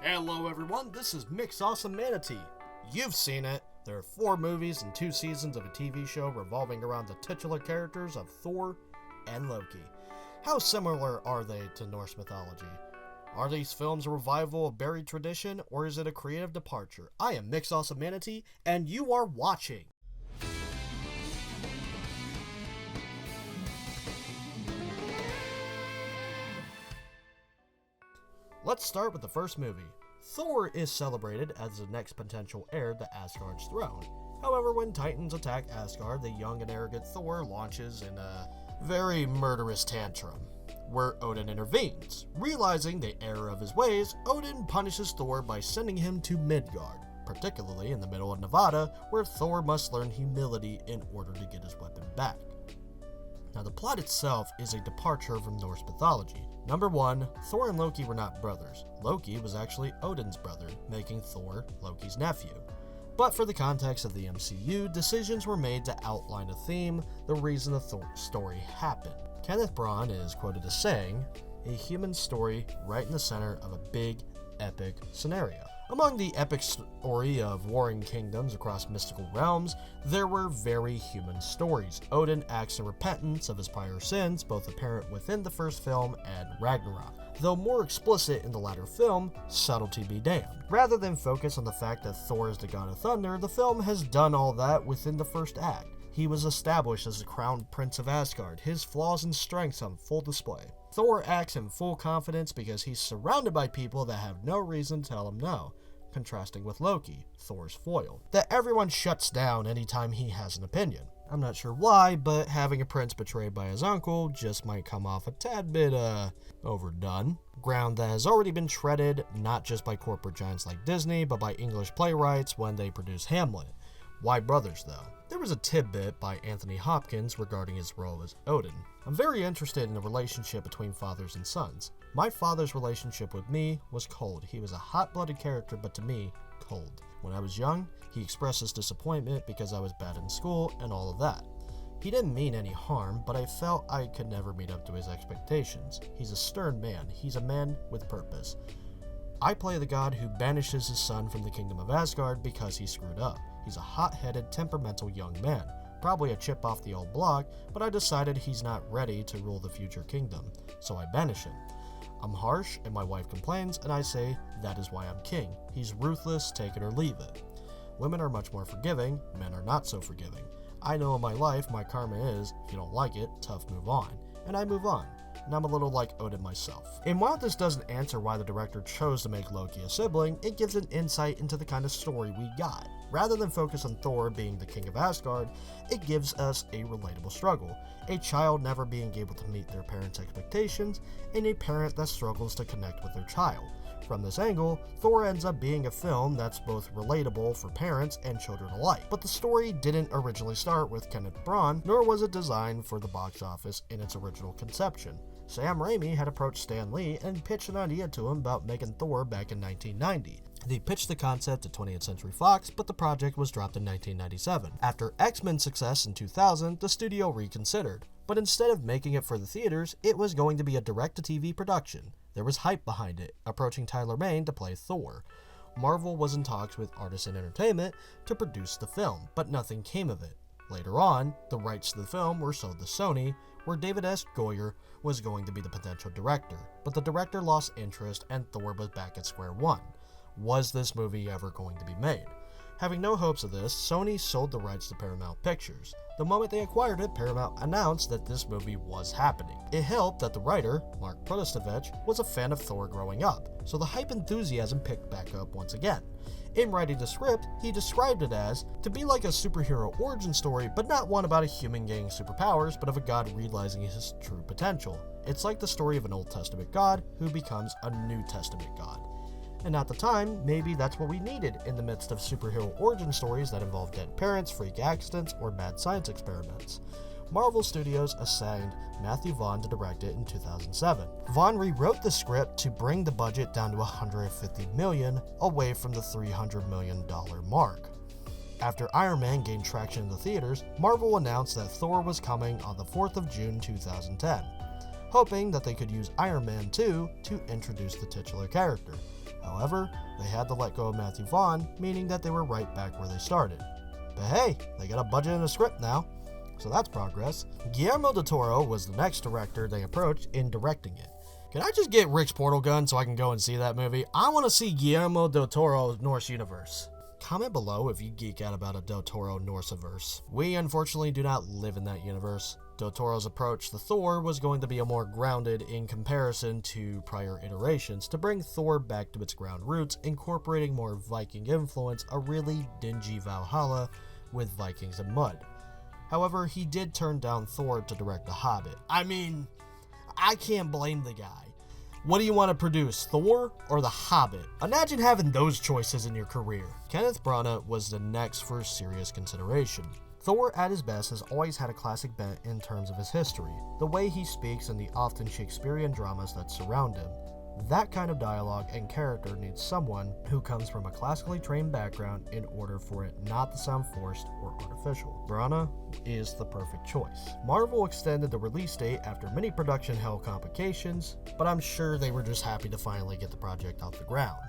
Hello everyone, this is Mix Awesome Manatee. You've seen it. There are 4 movies and 2 seasons of a TV show revolving around the titular characters of Thor and Loki. How similar are they to Norse mythology? Are these films a revival of buried tradition, or is it a creative departure? I am Mix Awesome Manatee, and you are watching. Let's start with the first movie. Thor is celebrated as the next potential heir to Asgard's throne. However, when Titans attack Asgard, the young and arrogant Thor launches in a very murderous tantrum, where Odin intervenes. Realizing the error of his ways, Odin punishes Thor by sending him to Midgard, particularly in the middle of Nevada, where Thor must learn humility in order to get his weapon back. Now, the plot itself is a departure from Norse mythology. Number 1, Thor and Loki were not brothers. Loki was actually Odin's brother, making Thor Loki's nephew. But for the context of the MCU, decisions were made to outline a theme, the reason the Thor story happened. Kenneth Branagh is quoted as saying, "A human story right in the center of a big, epic scenario." Among the epic story of warring kingdoms across mystical realms, there were very human stories. Odin acts in repentance of his prior sins, both apparent within the first film and Ragnarok. Though more explicit in the latter film, subtlety be damned. Rather than focus on the fact that Thor is the god of thunder, the film has done all that within the first act. He was established as the crowned prince of Asgard, his flaws and strengths on full display. Thor acts in full confidence because he's surrounded by people that have no reason to tell him no, contrasting with Loki, Thor's foil, that everyone shuts down anytime he has an opinion. I'm not sure why, but having a prince betrayed by his uncle just might come off a tad bit, overdone. Ground that has already been treaded, not just by corporate giants like Disney, but by English playwrights when they produce Hamlet. Why brothers, though? There was a tidbit by Anthony Hopkins regarding his role as Odin. I'm very interested in the relationship between fathers and sons. My father's relationship with me was cold. He was a hot-blooded character, but to me, cold. When I was young, he expressed his disappointment because I was bad in school and all of that. He didn't mean any harm, but I felt I could never meet up to his expectations. He's a stern man. He's a man with purpose. I play the god who banishes his son from the kingdom of Asgard because he screwed up. He's a hot-headed, temperamental young man. Probably a chip off the old block, but I decided he's not ready to rule the future kingdom, so I banish him. I'm harsh, and my wife complains, and I say, that is why I'm king. He's ruthless, take it or leave it. Women are much more forgiving, men are not so forgiving. I know in my life my karma is, if you don't like it, tough, move on. And I move on. And I'm a little like Odin myself. And while this doesn't answer why the director chose to make Loki a sibling, it gives an insight into the kind of story we got. Rather than focus on Thor being the king of Asgard, it gives us a relatable struggle. A child never being able to meet their parents' expectations, and a parent that struggles to connect with their child. From this angle, Thor ends up being a film that's both relatable for parents and children alike. But the story didn't originally start with Kenneth Branagh, nor was it designed for the box office in its original conception. Sam Raimi had approached Stan Lee and pitched an idea to him about making Thor back in 1990. They pitched the concept to 20th Century Fox, but the project was dropped in 1997. After X-Men's success in 2000, the studio reconsidered. But instead of making it for the theaters, it was going to be a direct-to-TV production. There was hype behind it, approaching Tyler Mane to play Thor. Marvel was in talks with Artisan Entertainment to produce the film, but nothing came of it. Later on, the rights to the film were sold to Sony, where David S. Goyer was going to be the potential director. But the director lost interest and Thor was back at square one. Was this movie ever going to be made? Having no hopes of this, Sony sold the rights to Paramount Pictures. The moment they acquired it, Paramount announced that this movie was happening. It helped that the writer, Mark Protostovich, was a fan of Thor growing up, so the hype enthusiasm picked back up once again. In writing the script, he described it as to be like a superhero origin story, but not one about a human gaining superpowers, but of a god realizing his true potential. It's like the story of an Old Testament god who becomes a New Testament god. And at the time, maybe that's what we needed in the midst of superhero origin stories that involve dead parents, freak accidents, or mad science experiments. Marvel Studios assigned Matthew Vaughn to direct it in 2007. Vaughn rewrote the script to bring the budget down to $150 million, away from the $300 million mark. After Iron Man gained traction in the theaters, Marvel announced that Thor was coming on the 4th of June 2010, hoping that they could use Iron Man 2 to introduce the titular character. However, they had to let go of Matthew Vaughn, meaning that they were right back where they started. But hey, they got a budget and a script now, so that's progress. Guillermo del Toro was the next director they approached in directing it. Can I just get Rick's portal gun so I can go and see that movie? I want to see Guillermo del Toro's Norse universe. Comment below if you geek out about a Del Toro Norseverse. We unfortunately do not live in that universe. Del Toro's approach to Thor was going to be a more grounded in comparison to prior iterations to bring Thor back to its ground roots, incorporating more Viking influence, a really dingy Valhalla with Vikings and mud. However, he did turn down Thor to direct The Hobbit. I mean, I can't blame the guy. What do you want to produce, Thor or The Hobbit? Imagine having those choices in your career. Kenneth Branagh was the next for serious consideration. Thor at his best has always had a classic bent in terms of his history, the way he speaks and the often Shakespearean dramas that surround him. That kind of dialogue and character needs someone who comes from a classically trained background in order for it not to sound forced or artificial. Branagh is the perfect choice. Marvel extended the release date after many production hell complications, but I'm sure they were just happy to finally get the project off the ground.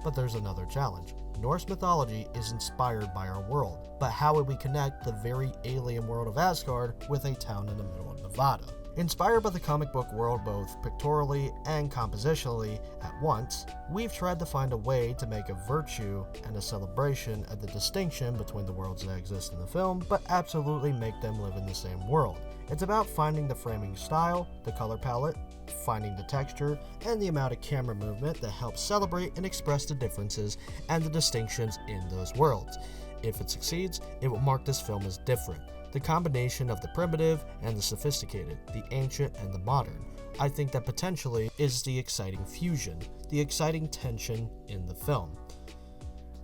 But there's another challenge. Norse mythology is inspired by our world, but how would we connect the very alien world of Asgard with a town in the middle of Nevada? Inspired by the comic book world both pictorially and compositionally at once, we've tried to find a way to make a virtue and a celebration of the distinction between the worlds that exist in the film, but absolutely make them live in the same world. It's about finding the framing style, the color palette, finding the texture, and the amount of camera movement that helps celebrate and express the differences and the distinctions in those worlds. If it succeeds, it will mark this film as different. The combination of the primitive and the sophisticated, the ancient and the modern, I think that potentially is the exciting fusion, the exciting tension in the film.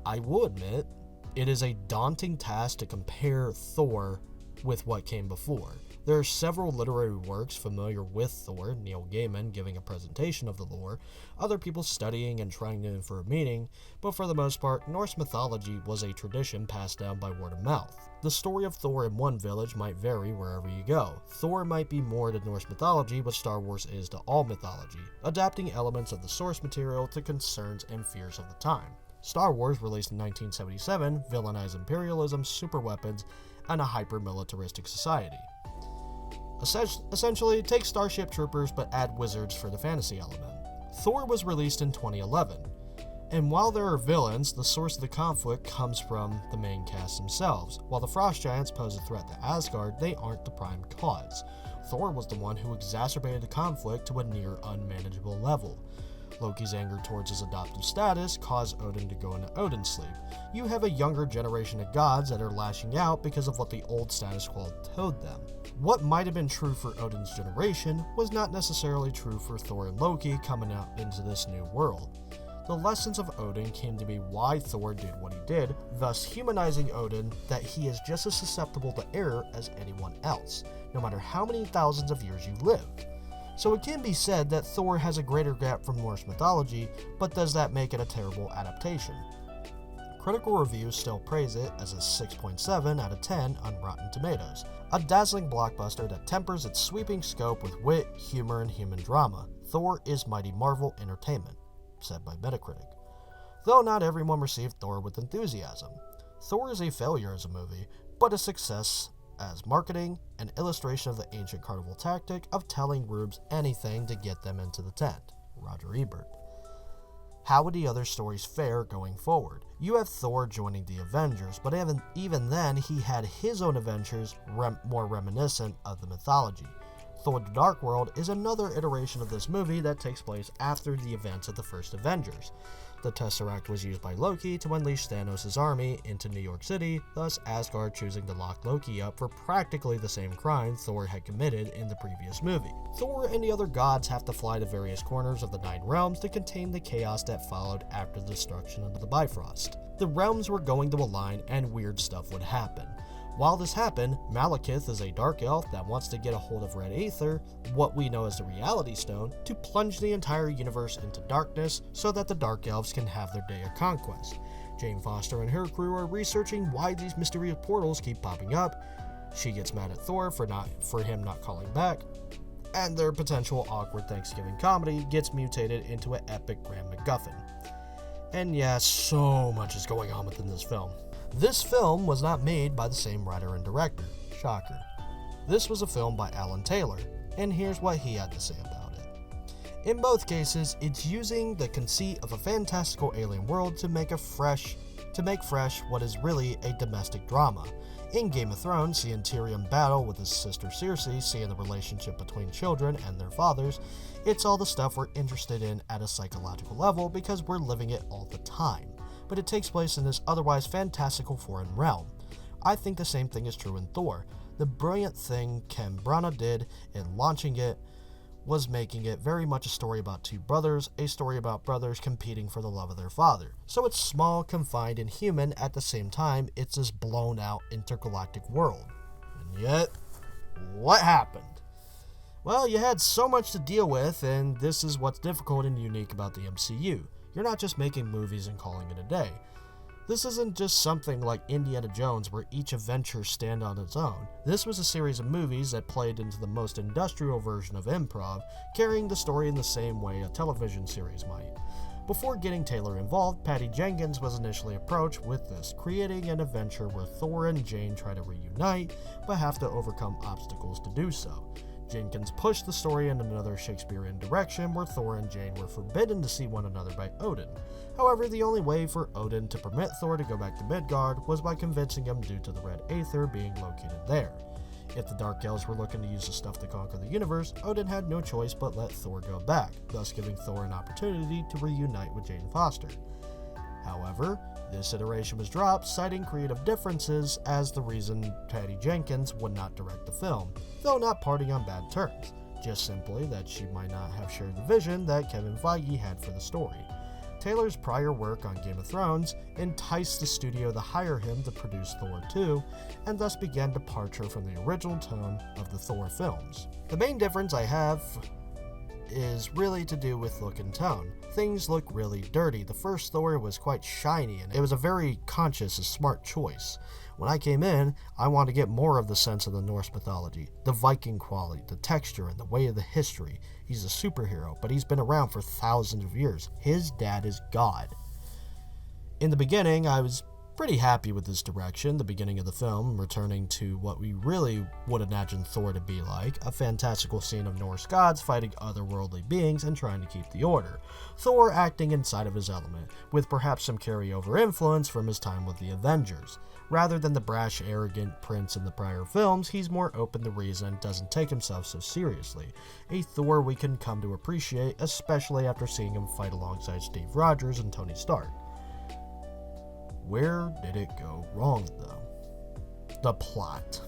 I will admit, it is a daunting task to compare Thor with what came before. There are several literary works familiar with Thor, Neil Gaiman giving a presentation of the lore, other people studying and trying to infer meaning, but for the most part, Norse mythology was a tradition passed down by word of mouth. The story of Thor in one village might vary wherever you go. Thor might be more to Norse mythology what Star Wars is to all mythology, adapting elements of the source material to concerns and fears of the time. Star Wars, released in 1977, villainized imperialism, superweapons, and a hyper-militaristic society. Essentially, take Starship Troopers but add wizards for the fantasy element. Thor was released in 2011, and while there are villains, the source of the conflict comes from the main cast themselves. While the Frost Giants pose a threat to Asgard, they aren't the prime cause. Thor was the one who exacerbated the conflict to a near unmanageable level. Loki's anger towards his adoptive status caused Odin to go into Odin's sleep. You have a younger generation of gods that are lashing out because of what the old status quo told them. What might have been true for Odin's generation was not necessarily true for Thor and Loki coming out into this new world. The lessons of Odin came to be why Thor did what he did, thus humanizing Odin that he is just as susceptible to error as anyone else, no matter how many thousands of years you've lived. So it can be said that Thor has a greater gap from Norse mythology, but does that make it a terrible adaptation? Critical reviews still praise it as a 6.7 out of 10 on Rotten Tomatoes, a dazzling blockbuster that tempers its sweeping scope with wit, humor, and human drama. Thor is mighty Marvel entertainment, said by Metacritic. Though not everyone received Thor with enthusiasm. Thor is a failure as a movie, but a success as marketing, an illustration of the ancient carnival tactic of telling rubes anything to get them into the tent. Roger Ebert. How would the other stories fare going forward? You have Thor joining the Avengers, but even then he had his own adventures more reminiscent of the mythology. Thor the Dark World is another iteration of this movie that takes place after the events of the first Avengers. The Tesseract was used by Loki to unleash Thanos' army into New York City, thus Asgard choosing to lock Loki up for practically the same crime Thor had committed in the previous movie. Thor and the other gods have to fly to various corners of the 9 realms to contain the chaos that followed after the destruction of the Bifrost. The realms were going to align and weird stuff would happen. While this happened, Malekith is a dark elf that wants to get a hold of Red Aether, what we know as the Reality Stone, to plunge the entire universe into darkness so that the Dark Elves can have their day of conquest. Jane Foster and her crew are researching why these mysterious portals keep popping up. She gets mad at Thor for him not calling back, and their potential awkward Thanksgiving comedy gets mutated into an epic grand MacGuffin. And yeah, so much is going on within this film. This film was not made by the same writer and director. Shocker. This was a film by Alan Taylor, and here's what he had to say about it. In both cases, it's using the conceit of a fantastical alien world to make fresh what is really a domestic drama. In Game of Thrones, seeing Tyrion battle with his sister Cersei, seeing the relationship between children and their fathers, it's all the stuff we're interested in at a psychological level because we're living it all the time. But it takes place in this otherwise fantastical foreign realm. I think the same thing is true in Thor. The brilliant thing Ken Branagh did in launching it was making it very much a story about two brothers, a story about brothers competing for the love of their father. So it's small, confined, and human at the same time. It's this blown out intergalactic world. And yet, what happened? Well, you had so much to deal with, and this is what's difficult and unique about the MCU. You're not just making movies and calling it a day. This isn't just something like Indiana Jones where each adventure stands on its own. This was a series of movies that played into the most industrial version of improv, carrying the story in the same way a television series might. Before getting Taylor involved, Patty Jenkins was initially approached with this, creating an adventure where Thor and Jane try to reunite, but have to overcome obstacles to do so. Jenkins pushed the story in another Shakespearean direction where Thor and Jane were forbidden to see one another by Odin. However, the only way for Odin to permit Thor to go back to Midgard was by convincing him due to the red aether being located there. If the Dark Elves were looking to use the stuff to conquer the universe, Odin had no choice but let Thor go back, thus giving Thor an opportunity to reunite with Jane Foster. However, this iteration was dropped, citing creative differences as the reason Patty Jenkins would not direct the film, though not parting on bad terms, just simply that she might not have shared the vision that Kevin Feige had for the story. Taylor's prior work on Game of Thrones enticed the studio to hire him to produce Thor 2, and thus began departure from the original tone of the Thor films. The main difference I have is really to do with look and tone. Things look really dirty. The first Thor was quite shiny, and it was a very conscious and smart choice. When I came in, I wanted to get more of the sense of the Norse mythology, the Viking quality, the texture, and the way of the history. He's a superhero, but he's been around for thousands of years. His dad is God. In the beginning, I was pretty happy with this direction, the beginning of the film, returning to what we really would imagine Thor to be like, a fantastical scene of Norse gods fighting otherworldly beings and trying to keep the order. Thor acting inside of his element, with perhaps some carryover influence from his time with the Avengers. Rather than the brash, arrogant prince in the prior films, he's more open to reason, doesn't take himself so seriously. A Thor we can come to appreciate, especially after seeing him fight alongside Steve Rogers and Tony Stark. Where did it go wrong, though? The plot.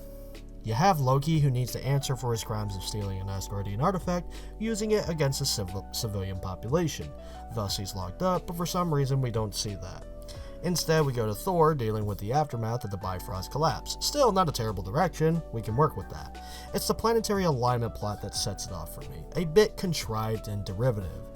You have Loki, who needs to answer for his crimes of stealing an Asgardian artifact, using it against the civilian population. Thus, he's locked up, but for some reason we don't see that. Instead, we go to Thor, dealing with the aftermath of the Bifrost collapse. Still, not a terrible direction, we can work with that. It's the planetary alignment plot that sets it off for me, a bit contrived and derivative.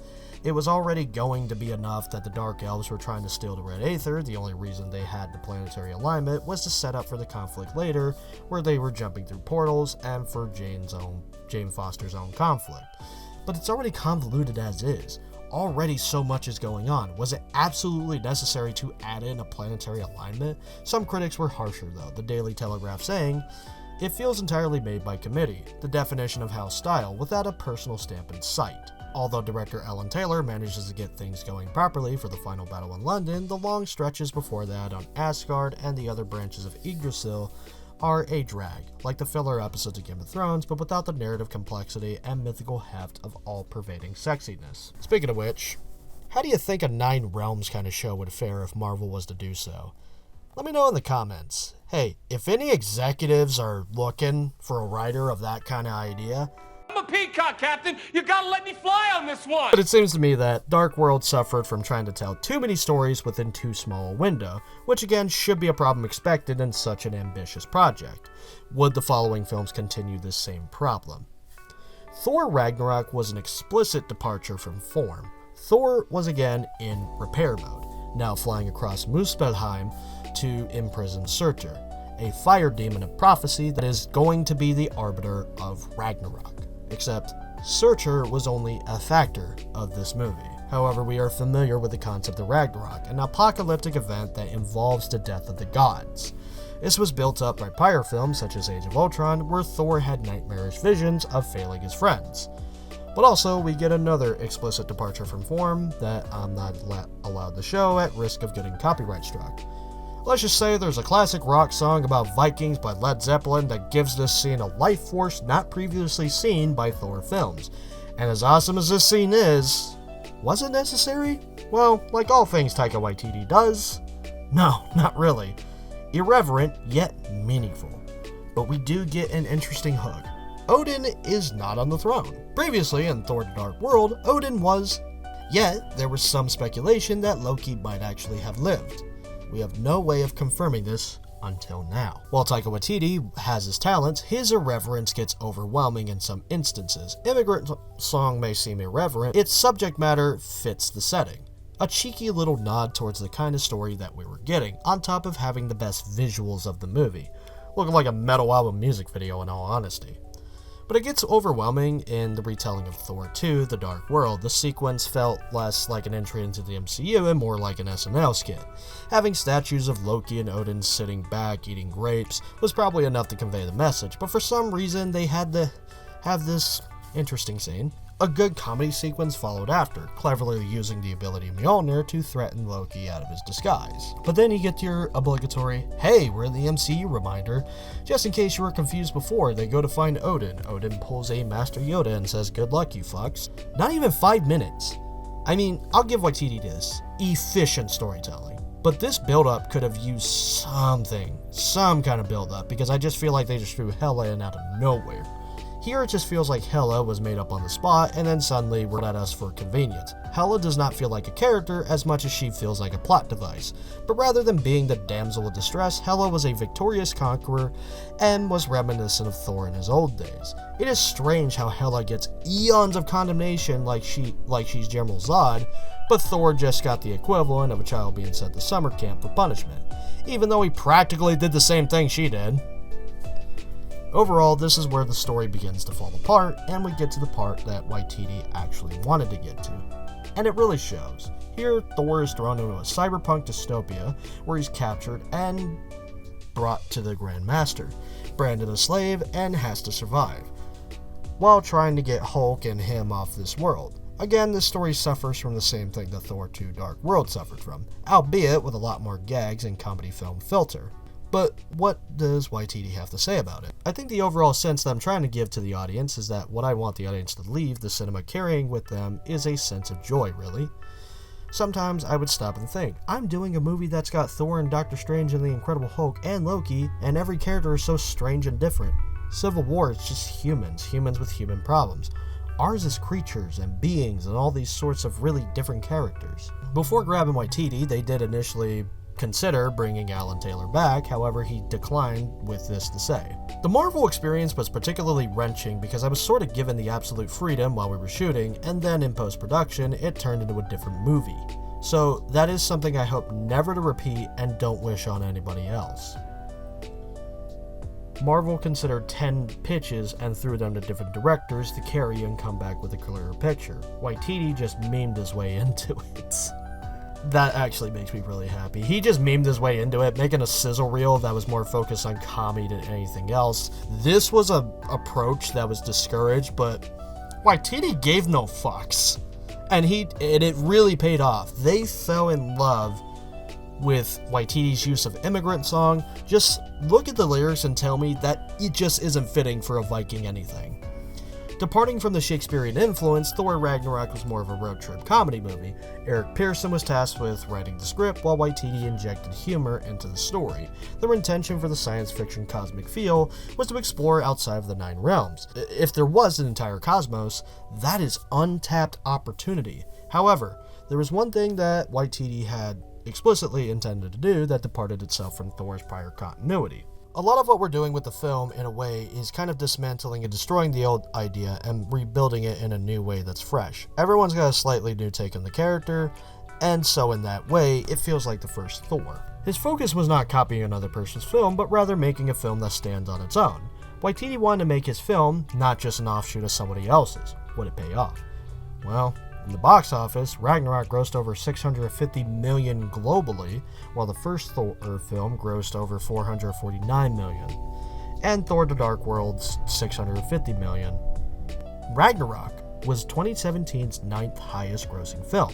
It was already going to be enough that the Dark Elves were trying to steal the Red Aether. The only reason they had the planetary alignment was to set up for the conflict later, where they were jumping through portals, and for Jane Foster's own conflict. But it's already convoluted as is. Already so much is going on. Was it absolutely necessary to add in a planetary alignment? Some critics were harsher though, the Daily Telegraph saying, "It feels entirely made by committee, the definition of house style, without a personal stamp in sight." Although director Alan Taylor manages to get things going properly for the final battle in London, the long stretches before that on Asgard and the other branches of Yggdrasil are a drag, like the filler episodes of Game of Thrones, but without the narrative complexity and mythical heft of all-pervading sexiness. Speaking of which, how do you think a Nine Realms kind of show would fare if Marvel was to do so? Let me know in the comments. Hey, if any executives are looking for a writer of that kind of idea, I'm a peacock, Captain. You gotta let me fly on this one. But it seems to me that Dark World suffered from trying to tell too many stories within too small a window, which again should be a problem expected in such an ambitious project. Would the following films continue this same problem? Thor Ragnarok was an explicit departure from form. Thor was again in repair mode, now flying across Muspelheim to imprison Surtur, a fire demon of prophecy that is going to be the arbiter of Ragnarok. Except, Surtur was only a factor of this movie. However, we are familiar with the concept of Ragnarok, an apocalyptic event that involves the death of the gods. This was built up by prior films such as Age of Ultron, where Thor had nightmarish visions of failing his friends. But also, we get another explicit departure from form that I'm not allowed to show at risk of getting copyright struck. Let's just say there's a classic rock song about Vikings by Led Zeppelin that gives this scene a life force not previously seen by Thor films. And as awesome as this scene is, was it necessary? Well, like all things Taika Waititi does, no, not really. Irreverent, yet meaningful. But we do get an interesting hook. Odin is not on the throne. Previously, in Thor: The Dark World, Odin was. Yet, there was some speculation that Loki might actually have lived. We have no way of confirming this until now. While Taika Waititi has his talents, his irreverence gets overwhelming in some instances. Immigrant Song may seem irreverent, its subject matter fits the setting. A cheeky little nod towards the kind of story that we were getting, on top of having the best visuals of the movie. Looking like a metal album music video in all honesty. But it gets overwhelming in the retelling of Thor 2, The Dark World. The sequence felt less like an entry into the MCU and more like an SNL skit. Having statues of Loki and Odin sitting back eating grapes was probably enough to convey the message, but for some reason they had to have this interesting scene. A good comedy sequence followed after, cleverly using the ability of Mjolnir to threaten Loki out of his disguise. But then you get your obligatory, hey, we're in the MCU reminder. Just in case you were confused before, they go to find Odin. Odin pulls a Master Yoda and says, good luck, you fucks. Not even 5 minutes. I mean, I'll give Waititi this. Efficient storytelling. But this build-up could have used something, some kind of build-up, because I just feel like they just threw Hela in out of nowhere. Here it just feels like Hela was made up on the spot and then suddenly were at us for convenience. Hela does not feel like a character as much as she feels like a plot device, but rather than being the damsel of distress, Hela was a victorious conqueror and was reminiscent of Thor in his old days. It is strange how Hela gets eons of condemnation like she's General Zod, but Thor just got the equivalent of a child being sent to summer camp for punishment, even though he practically did the same thing she did. Overall, this is where the story begins to fall apart, and we get to the part that Waititi actually wanted to get to. And it really shows. Here, Thor is thrown into a cyberpunk dystopia, where he's captured and brought to the Grand Master, branded a slave, and has to survive, while trying to get Hulk and him off this world. Again, this story suffers from the same thing that Thor 2 Dark World suffered from, albeit with a lot more gags and comedy film filter. But what does Waititi have to say about it? I think the overall sense that I'm trying to give to the audience is that what I want the audience to leave the cinema carrying with them is a sense of joy, really. Sometimes I would stop and think, I'm doing a movie that's got Thor and Doctor Strange and the Incredible Hulk and Loki, and every character is so strange and different. Civil War is just humans with human problems. Ours is creatures and beings and all these sorts of really different characters. Before grabbing Waititi, they did initially consider bringing Alan Taylor back, however he declined with this to say. The Marvel experience was particularly wrenching because I was sort of given the absolute freedom while we were shooting, and then in post-production it turned into a different movie. So that is something I hope never to repeat and don't wish on anybody else. Marvel considered 10 pitches and threw them to different directors to carry and come back with a clearer picture. Waititi just memed his way into it. That actually makes me really happy. He just memed his way into it, making a sizzle reel that was more focused on comedy than anything else. This was a approach that was discouraged, but Waititi gave no fucks. And it really paid off. They fell in love with Waititi's use of Immigrant Song. Just look at the lyrics and tell me that it just isn't fitting for a Viking anything. Departing from the Shakespearean influence, Thor Ragnarok was more of a road trip comedy movie. Eric Pearson was tasked with writing the script, while Waititi injected humor into the story. Their intention for the science fiction cosmic feel was to explore outside of the 9 realms. If there was an entire cosmos, that is untapped opportunity. However, there was one thing that Waititi had explicitly intended to do that departed itself from Thor's prior continuity. A lot of what we're doing with the film, in a way, is kind of dismantling and destroying the old idea and rebuilding it in a new way that's fresh. Everyone's got a slightly new take on the character, and so in that way, it feels like the first Thor. His focus was not copying another person's film, but rather making a film that stands on its own. Waititi wanted to make his film not just an offshoot of somebody else's. Would it pay off? Well, In the box office, Ragnarok grossed over $650 million globally, while the first Thor film grossed over $449 million, and Thor: The Dark World's $650 million. Ragnarok was 2017's 9th highest grossing film.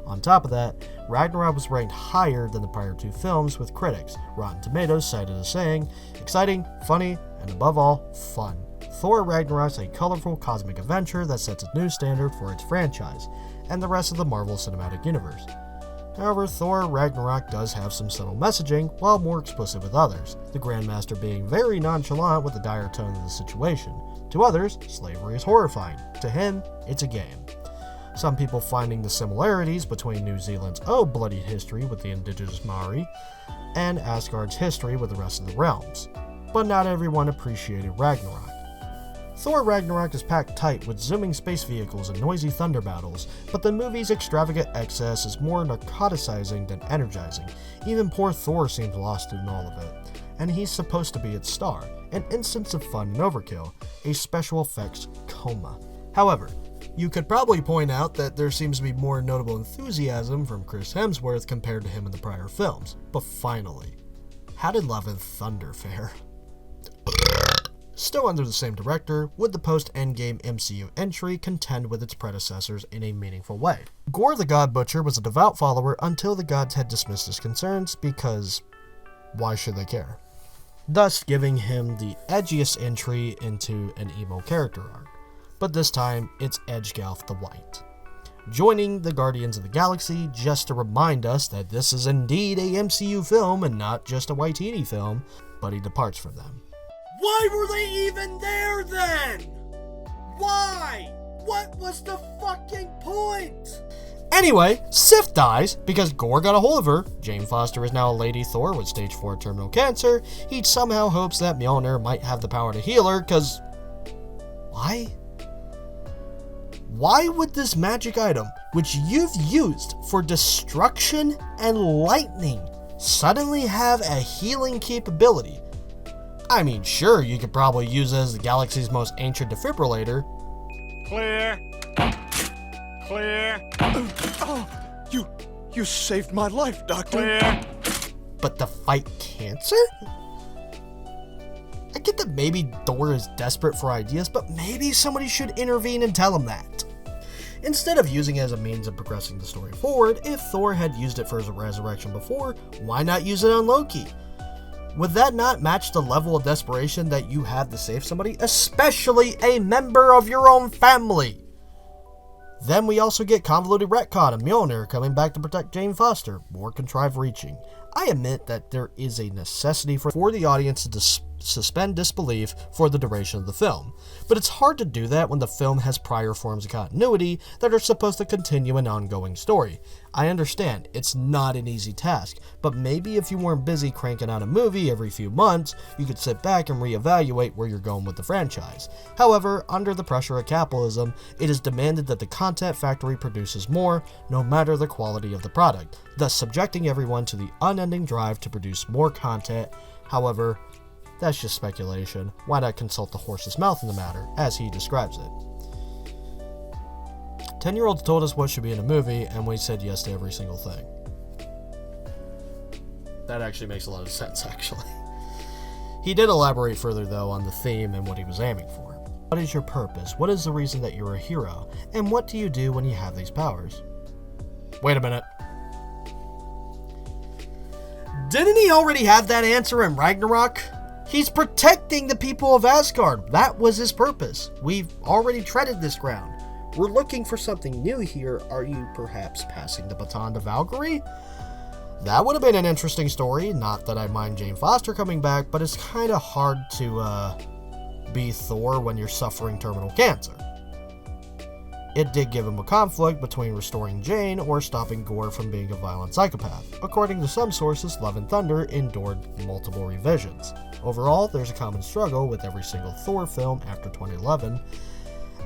On top of that, Ragnarok was ranked higher than the prior two films, with critics. Rotten Tomatoes cited as saying, "Exciting, funny, and above all, fun. Thor Ragnarok is a colorful cosmic adventure that sets a new standard for its franchise and the rest of the Marvel Cinematic Universe." However, Thor Ragnarok does have some subtle messaging, while more explicit with others, the Grandmaster being very nonchalant with the dire tone of the situation. To others, slavery is horrifying. To him, it's a game. Some people finding the similarities between New Zealand's bloodied history with the indigenous Maori and Asgard's history with the rest of the realms. But not everyone appreciated Ragnarok. Thor Ragnarok is packed tight with zooming space vehicles and noisy thunder battles, but the movie's extravagant excess is more narcoticizing than energizing. Even poor Thor seems lost in all of it, and he's supposed to be its star, an instance of fun and overkill, a special effects coma. However, you could probably point out that there seems to be more notable enthusiasm from Chris Hemsworth compared to him in the prior films. But finally, how did Love and Thunder fare? Still under the same director, would the post-Endgame MCU entry contend with its predecessors in a meaningful way? Gore the God Butcher was a devout follower until the gods had dismissed his concerns, because why should they care? Thus giving him the edgiest entry into an emo character arc. But this time, it's Edgegalf the White, joining the Guardians of the Galaxy just to remind us that this is indeed a MCU film and not just a Waititi film, but he departs from them. Why were they even there then? Why? What was the fucking point? Anyway, Sif dies because Gore got a hold of her. Jane Foster is now a Lady Thor with stage 4 terminal cancer. He somehow hopes that Mjolnir might have the power to heal her, cause... why? Why would this magic item, which you've used for destruction and lightning, suddenly have a healing capability? I mean, sure, you could probably use it as the galaxy's most ancient defibrillator. Clear. Clear. Oh, you saved my life, Doctor. Clear. But to fight cancer? I get that maybe Thor is desperate for ideas, but maybe somebody should intervene and tell him that. Instead of using it as a means of progressing the story forward, if Thor had used it for his resurrection before, why not use it on Loki? Would that not match the level of desperation that you have to save somebody, especially a member of your own family? Then we also get convoluted retcon of Mjolnir coming back to protect Jane Foster, more contrived reaching. I admit that there is a necessity for the audience to suspend disbelief for the duration of the film, but it's hard to do that when the film has prior forms of continuity that are supposed to continue an ongoing story. I understand, it's not an easy task, but maybe if you weren't busy cranking out a movie every few months, you could sit back and reevaluate where you're going with the franchise. However, under the pressure of capitalism, it is demanded that the content factory produces more, no matter the quality of the product, thus subjecting everyone to the unending drive to produce more content. However, that's just speculation. Why not consult the horse's mouth in the matter, as he describes it? 10-year-olds told us what should be in a movie, and we said yes to every single thing. That actually makes a lot of sense, actually. He did elaborate further, though, on the theme and what he was aiming for. What is your purpose? What is the reason that you're a hero? And what do you do when you have these powers? Wait a minute. Didn't he already have that answer in Ragnarok? He's protecting the people of Asgard. That was his purpose. We've already treaded this ground. We're looking for something new here. Are you perhaps passing the baton to Valkyrie? That would have been an interesting story. Not that I mind Jane Foster coming back, but it's kind of hard to be Thor when you're suffering terminal cancer. It did give him a conflict between restoring Jane or stopping Gore from being a violent psychopath. According to some sources, Love and Thunder endured multiple revisions. Overall, there's a common struggle with every single Thor film after 2011,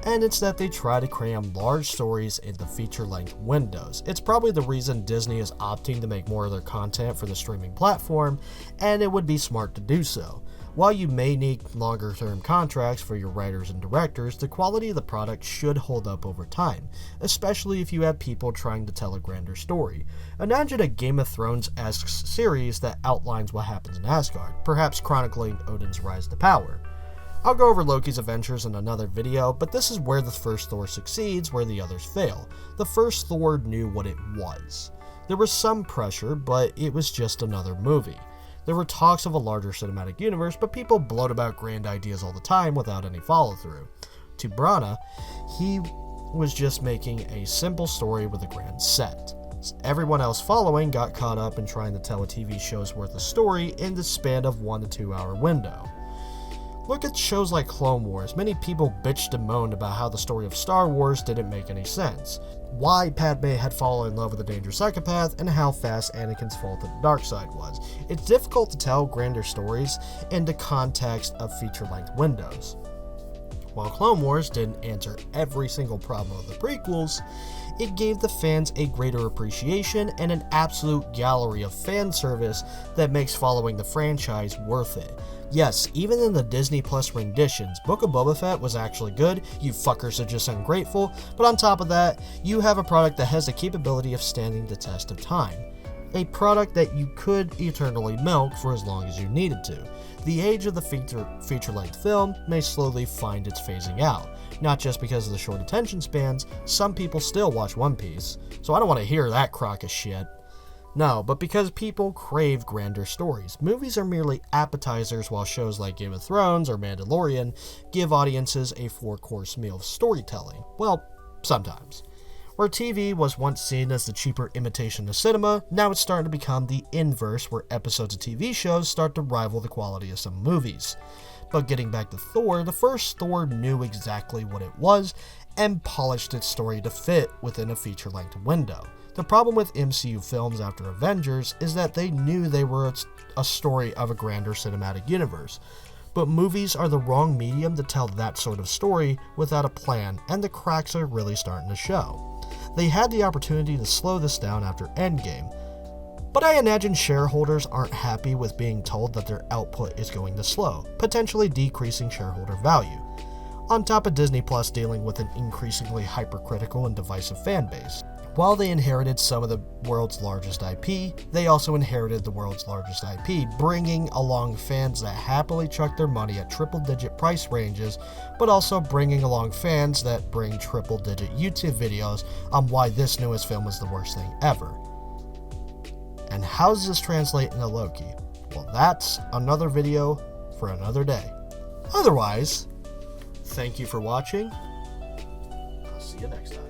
and it's that they try to cram large stories into feature-length windows. It's probably the reason Disney is opting to make more of their content for the streaming platform, and it would be smart to do so. While you may need longer-term contracts for your writers and directors, the quality of the product should hold up over time, especially if you have people trying to tell a grander story. Imagine a Game of Thrones-esque series that outlines what happens in Asgard, perhaps chronicling Odin's rise to power. I'll go over Loki's adventures in another video, but this is where the first Thor succeeds, where the others fail. The first Thor knew what it was. There was some pressure, but it was just another movie. There were talks of a larger cinematic universe, but people bloat about grand ideas all the time without any follow-through. To Brana, he was just making a simple story with a grand set. Everyone else following got caught up in trying to tell a TV show's worth of story in the span of 1 to 2 hour window. Look at shows like Clone Wars. Many people bitched and moaned about how the story of Star Wars didn't make any sense, why Padme had fallen in love with a dangerous psychopath, and how fast Anakin's fall to the dark side was. It's difficult to tell grander stories in the context of feature-length windows. While Clone Wars didn't answer every single problem of the prequels, it gave the fans a greater appreciation and an absolute gallery of fan service that makes following the franchise worth it. Yes, even in the Disney Plus renditions, Book of Boba Fett was actually good, you fuckers are just ungrateful, but on top of that, you have a product that has the capability of standing the test of time. A product that you could eternally milk for as long as you needed to. The age of the feature-length film may slowly find its phasing out, not just because of the short attention spans. Some people still watch One Piece, so I don't want to hear that crock of shit. No, but because people crave grander stories. Movies are merely appetizers, while shows like Game of Thrones or Mandalorian give audiences a 4-course meal of storytelling. Well, sometimes. Where TV was once seen as the cheaper imitation of cinema, now it's starting to become the inverse, where episodes of TV shows start to rival the quality of some movies. But getting back to Thor, the first Thor knew exactly what it was and polished its story to fit within a feature-length window. The problem with MCU films after Avengers is that they knew they were a story of a grander cinematic universe. But movies are the wrong medium to tell that sort of story without a plan, and the cracks are really starting to show. They had the opportunity to slow this down after Endgame, but I imagine shareholders aren't happy with being told that their output is going to slow, potentially decreasing shareholder value. On top of Disney Plus dealing with an increasingly hypercritical and divisive fan base. While they inherited some of the world's largest IP, they also inherited the world's largest IP, bringing along fans that happily chuck their money at triple-digit price ranges, but also bringing along fans that bring triple-digit YouTube videos on why this newest film is the worst thing ever. And how does this translate into Loki? Well, that's another video for another day. Otherwise, thank you for watching. I'll see you next time.